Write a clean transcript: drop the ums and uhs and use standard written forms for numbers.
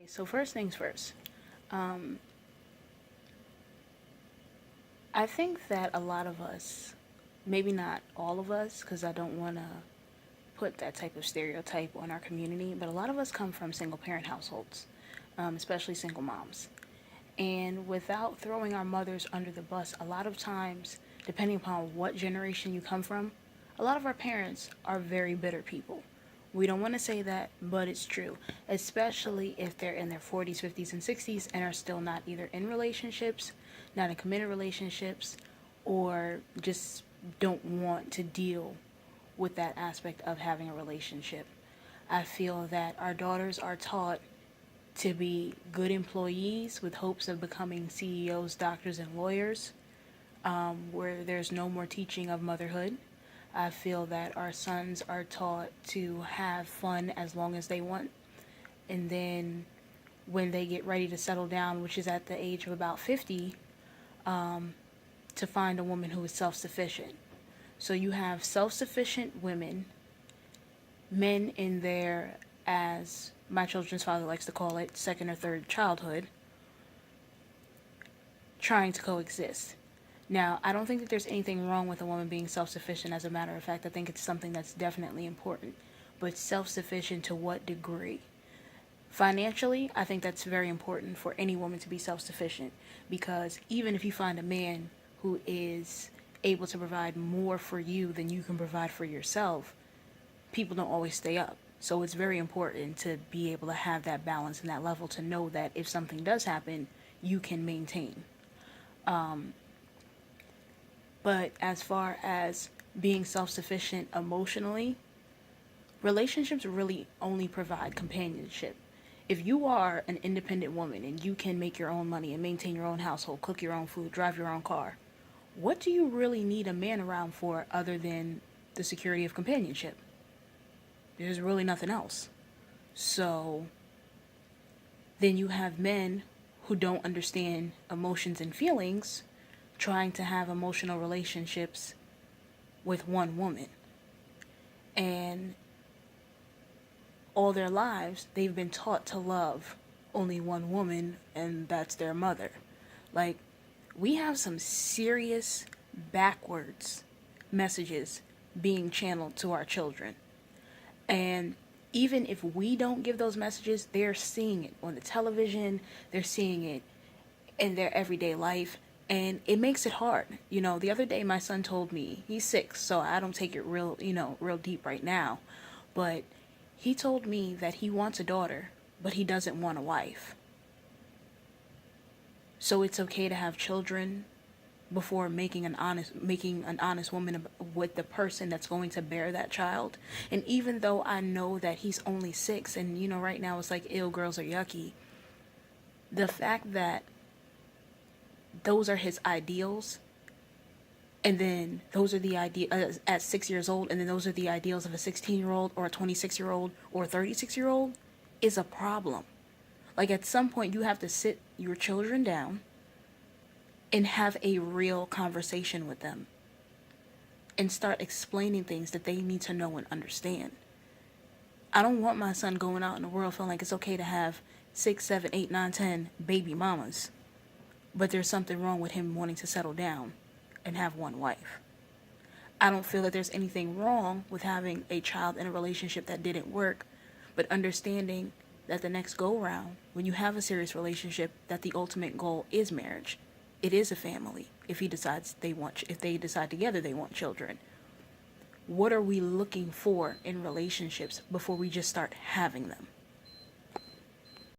So first things first, um, I think that a lot of us, maybe not all of us, because I don't want to put that type of stereotype on our community, but a lot of us come from single parent households, especially single moms. And without throwing our mothers under the bus, a lot of times, depending upon what generation you come from, a lot of our parents are very bitter people. We don't want to say that, but it's true, especially if they're in their 40s, 50s, and 60s and are still not either in relationships, not in committed relationships, or just don't want to deal with that aspect of having a relationship. I feel that our daughters are taught to be good employees with hopes of becoming CEOs, doctors, and lawyers, where there's no more teaching of motherhood. I feel that our sons are taught to have fun as long as they want, and then when they get ready to settle down, which is at the age of about 50, to find a woman who is self sufficient. So you have self sufficient women, men in their, as my children's father likes to call it, second or third childhood, trying to coexist. Now, I don't think that there's anything wrong with a woman being self sufficient. As a matter of fact, I think it's something that's definitely important. But self sufficient to what degree? Financially, I think that's very important for any woman to be self sufficient, because even if you find a man who is able to provide more for you than you can provide for yourself, people don't always stay up. So it's very important to be able to have that balance and that level to know that if something does happen, you can maintain. But as far as being self sufficient emotionally, relationships really only provide companionship. If you are an independent woman and you can make your own money and maintain your own household, cook your own food, drive your own car, what do you really need a man around for other than the security of companionship? There's really nothing else. So then you have men who don't understand emotions and feelings trying to have emotional relationships with one woman. And all their lives, they've been taught to love only one woman, and that's their mother. Like, we have some serious backwards messages being channeled to our children. And even if we don't give those messages, they're seeing it on the television, they're seeing it in their everyday life, and it makes it hard. The other day my son told me, he's 6, so I don't take it real deep right now, but he told me that he wants a daughter, but he doesn't want a wife. So it's okay to have children before making an honest woman with the person that's going to bear that child. And even though I know that he's only 6, and right now it's like, ill, girls are yucky, the fact that those are his ideals, and then those are the ideas at 6 years old, and then those are the ideals of a 16-year-old or a 26-year-old or a 36-year-old, is a problem. Like, at some point you have to sit your children down and have a real conversation with them and start explaining things that they need to know and understand. I don't want my son going out in the world feeling like it's okay to have 6, 7, 8, 9, 10 baby mamas, but there's something wrong with him wanting to settle down and have one wife. I don't feel that there's anything wrong with having a child in a relationship that didn't work, but understanding that the next go round, when you have a serious relationship, that the ultimate goal is marriage. It is a family. If they decide together they want children. What are we looking for in relationships before we just start having them?